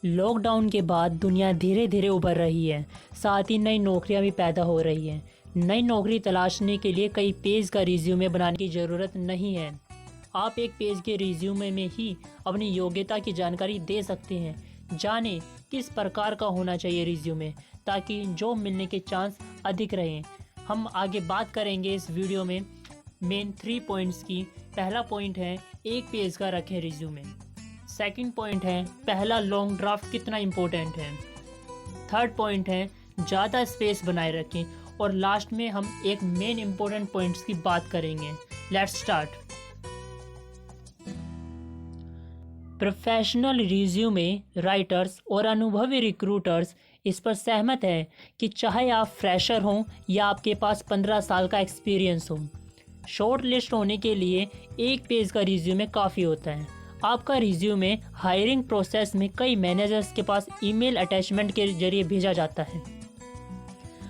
Lockdown के बाद दुनिया धीरे धीरे उभर रही है। साथ ही नई नौकरियां भी पैदा हो रही हैं। नई नौकरी तलाशने के लिए कई पेज का रिज्यूमे बनाने की ज़रूरत नहीं है। आप एक पेज के रिज्यूमे में ही अपनी योग्यता की जानकारी दे सकते हैं। जानें किस प्रकार का होना चाहिए रिज्यूमे, ताकि जॉब मिलने के चांस अधिक रहें। हम आगे बात करेंगे इस वीडियो में मेन 3 पॉइंट्स की। पहला पॉइंट है एक पेज का रखें रिज्यूमे। सेकंड पॉइंट है पहला लॉन्ग ड्राफ्ट कितना इम्पोर्टेंट है। थर्ड पॉइंट है ज़्यादा स्पेस बनाए रखें। और लास्ट में हम एक मेन इम्पोर्टेंट पॉइंट्स की बात करेंगे। Let's start. Professional resume writers और अनुभवी रिक्रूटर्स इस पर सहमत हैं कि चाहे आप फ्रेशर हों या आपके पास 15 साल का एक्सपीरियंस हो, शॉर्ट लिस्ट होने के लिए एक पेज का रिज्यूमे काफ़ी होता है। आपका रिज्यूमे हायरिंग प्रोसेस में कई मैनेजर्स के पास ईमेल अटैचमेंट के जरिए भेजा जाता है।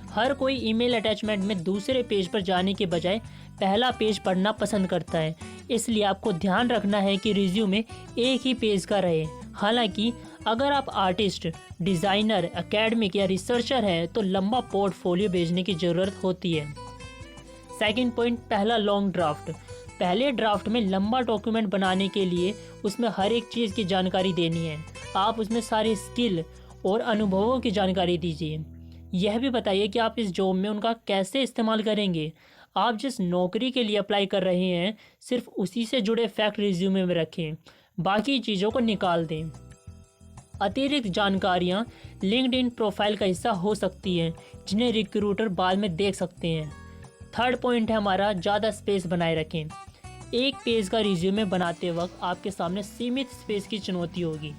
हर कोई ईमेल अटैचमेंट में दूसरे पेज पर जाने के बजाय पहला पेज पढ़ना पसंद करता है। इसलिए आपको ध्यान रखना है कि रिज्यूमे एक ही पेज का रहे। हालांकि अगर आप आर्टिस्ट, डिज़ाइनर, एकेडमिक या रिसर्चर हैं तो लंबा पोर्टफोलियो भेजने की ज़रूरत होती है। सेकंड पॉइंट, पहला लॉन्ग ड्राफ्ट। पहले ड्राफ्ट में लंबा डॉक्यूमेंट बनाने के लिए उसमें हर एक चीज़ की जानकारी देनी है। आप उसमें सारी स्किल और अनुभवों की जानकारी दीजिए। यह भी बताइए कि आप इस जॉब में उनका कैसे इस्तेमाल करेंगे। आप जिस नौकरी के लिए अप्लाई कर रहे हैं सिर्फ उसी से जुड़े फैक्ट रिज्यूमे में रखें, बाकी चीज़ों को निकाल दें। अतिरिक्त जानकारियाँ लिंक्डइन प्रोफाइल का हिस्सा हो सकती हैं, जिन्हें रिक्रूटर बाद में देख सकते हैं। थर्ड पॉइंट है हमारा ज़्यादा स्पेस बनाए रखें। एक पेज का रिज्यूमे बनाते वक्त आपके सामने सीमित स्पेस की चुनौती होगी।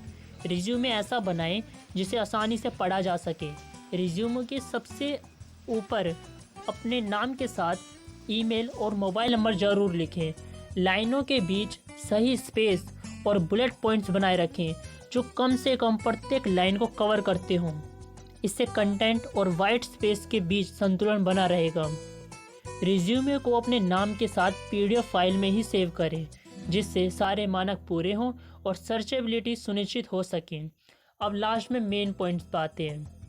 रिज्यूमे ऐसा बनाएं जिसे आसानी से पढ़ा जा सके। रिज्यूमे के सबसे ऊपर अपने नाम के साथ ईमेल और मोबाइल नंबर ज़रूर लिखें। लाइनों के बीच सही स्पेस और बुलेट पॉइंट्स बनाए रखें जो कम से कम प्रत्येक लाइन को कवर करते हों। इससे कंटेंट और वाइट स्पेस के बीच संतुलन बना रहेगा। रिज्यूमे को अपने नाम के साथ PDF फाइल में ही सेव करें, जिससे सारे मानक पूरे हों और सर्चेबिलिटी सुनिश्चित हो सकें। अब लास्ट में मेन पॉइंट्स आते हैं।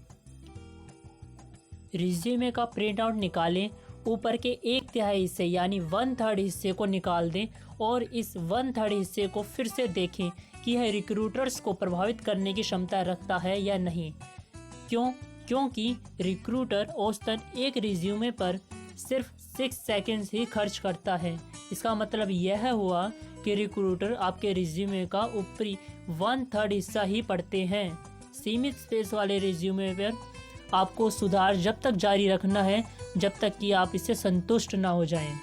रिज्यूमे का प्रिंट आउट निकालें। ऊपर के 1/3 हिस्से यानी 1/3 हिस्से को निकाल दें और इस 1/3 हिस्से को फिर से देखें कि यह रिक्रूटर्स को प्रभावित करने की क्षमता रखता है या नहीं। क्योंकि रिक्रूटर औसतन एक रिज्यूमे पर सिर्फ 6 सेकंड्स ही खर्च करता है। इसका मतलब यह हुआ कि रिक्रूटर आपके रिज्यूमे का ऊपरी 1/3 हिस्सा ही पढ़ते हैं। सीमित स्पेस वाले रिज्यूमे पर आपको सुधार जब तक जारी रखना है जब तक कि आप इससे संतुष्ट ना हो जाएं।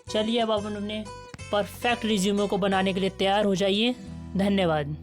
चलिए अब आप अपने परफेक्ट रिज्यूमे को बनाने के लिए तैयार हो जाइए। धन्यवाद।